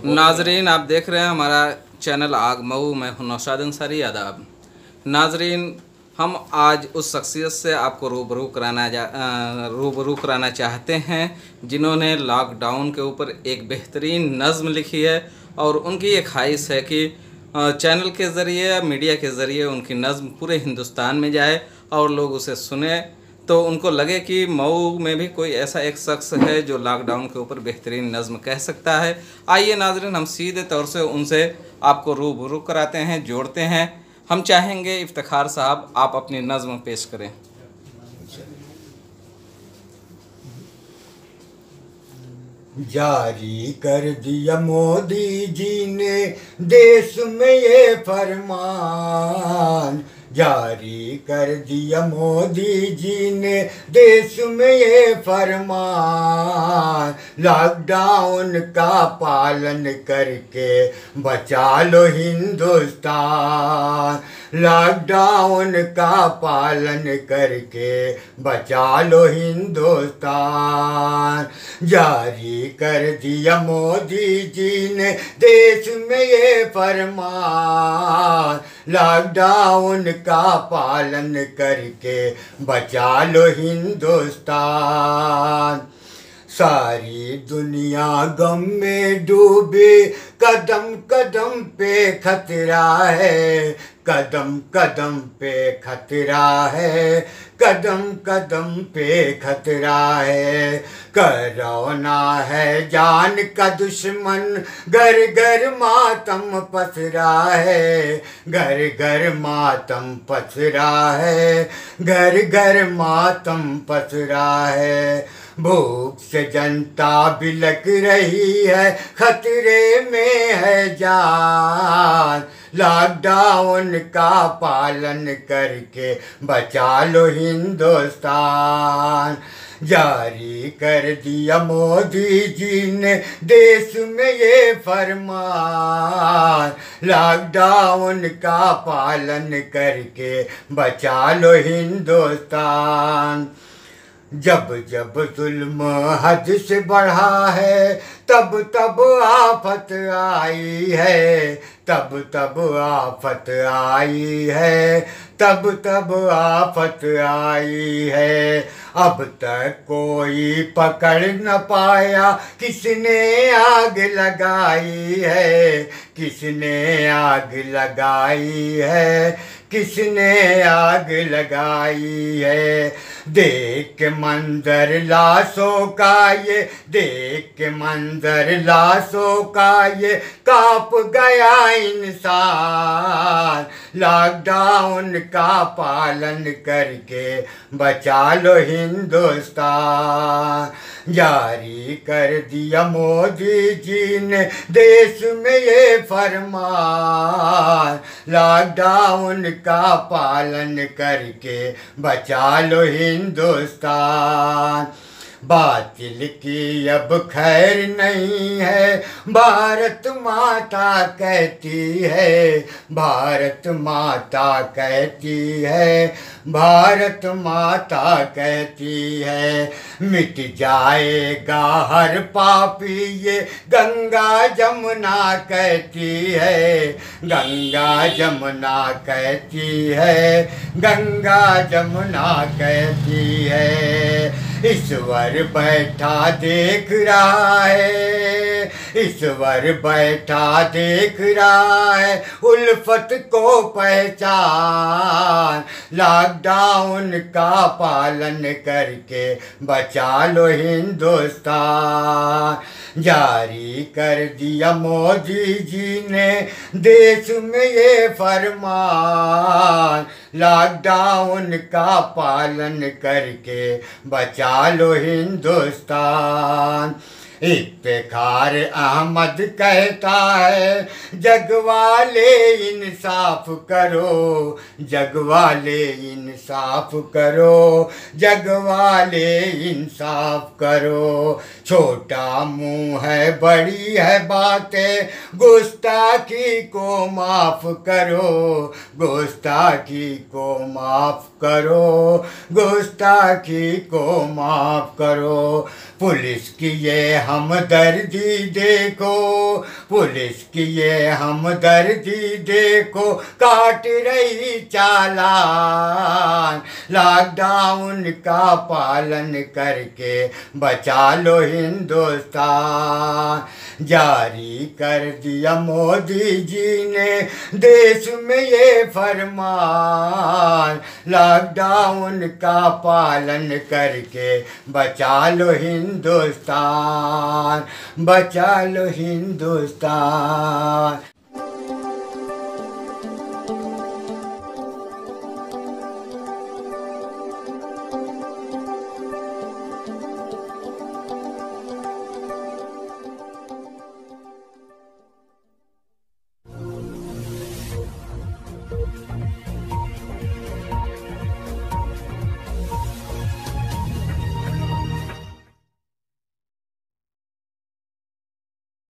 नाजरीन, आप देख रहे हैं हमारा चैनल आग मऊ। मैं हूं नौशाद अंसारी। आदाब नाजरीन, हम आज उस शख्सियत से आपको रूबरू कराना चाहते हैं जिन्होंने लॉकडाउन के ऊपर एक बेहतरीन नज़्म लिखी है और उनकी एक ख्वाहिश है कि चैनल के ज़रिए, मीडिया के ज़रिए उनकी नज़्म पूरे हिंदुस्तान में जाए और लोग उसे सुने, तो उनको लगे कि मऊ में भी कोई ऐसा एक शख्स है जो लॉकडाउन के ऊपर बेहतरीन नज़्म कह सकता है। आइए नाज़रीन, हम सीधे तौर से उनसे आपको रूबरू कराते हैं, जोड़ते हैं। हम चाहेंगे इफ्तिखार साहब आप अपनी नज़्म पेश करें। जारी कर दिया मोदी जी ने देश में ये फरमान, जारी कर दिया मोदी जी ने देश में ये फरमान, लॉकडाउन का पालन करके बचा लो हिंदुस्तान, लॉकडाउन का पालन करके बचा लो हिंदुस्तान। जारी कर दिया मोदी जी ने देश में ये फरमान, लॉकडाउन का पालन करके बचा लो हिंदुस्तान। सारी दुनिया गम में डूबी, कदम कदम पे खतरा है, कदम कदम पे खतरा है, कदम कदम पे खतरा है। कोरोना है जान का दुश्मन, घर घर मातम पसरा है, घर घर मातम पसरा है, घर घर मातम पसरा है। भूख से जनता बिलक रही है, खतरे में है जान, लॉकडाउन का पालन करके बचा लो हिंदुस्तान। जारी कर दिया मोदी जी ने देश में ये फरमान, लॉकडाउन का पालन करके बचा लो हिंदुस्तान। जब जब जुल्म हद से बढ़ा है, तब तब आफत आई है, तब तब आफत आई है, तब तब आफत आई है। अब तक कोई पकड़ न पाया, किसने आग लगाई है, किसने आग लगाई है, किसने आग लगाई है। देख के मंजर लाशों का ये, देख के मंजर लाशों का ये कांप गया इंसान, लॉकडाउन का पालन करके बचा लो हिंदुस्तान। जारी कर दिया मोदी जी ने देश में ये फरमान, लॉकडाउन का पालन करके बचा लो हिंदुस्तान। बातिल की अब खैर नहीं है, भारत माता कहती है, भारत माता कहती है, भारत माता कहती है। मिट जाएगा हर पापी ये गंगा जमुना कहती है, गंगा जमुना कहती है, गंगा जमुना कहती है। ईश्वर बैठा देख रहा है, ईश्वर बैठा देख रहा है, उल्फत को पहचान, लॉकडाउन का पालन करके बचा लो हिंदुस्तान। जारी कर दिया मोदी जी ने देश में ये फरमान, लॉकडाउन का पालन करके बचा लो हिंदुस्तान। इफ्तिखार अहमद कहता है, जग वाले इंसाफ करो, जग वाले इंसाफ करो, जग वाले इंसाफ करो। छोटा मुंह है बड़ी है बातें, गुस्ताखी को माफ करो, गुस्ताखी को माफ करो, गुस्ताखी को माफ करो। पुलिस की ये हमदर्दी देखो, पुलिस की ये हमदर्दी देखो, काट रही चालान। लॉकडाउन का पालन करके बचा लो हिंदुस्तान। जारी कर दिया मोदी जी ने देश में ये फरमान, लॉकडाउन का पालन करके बचा लो हिंदुस्तान, बचा लो हिंदुस्तान।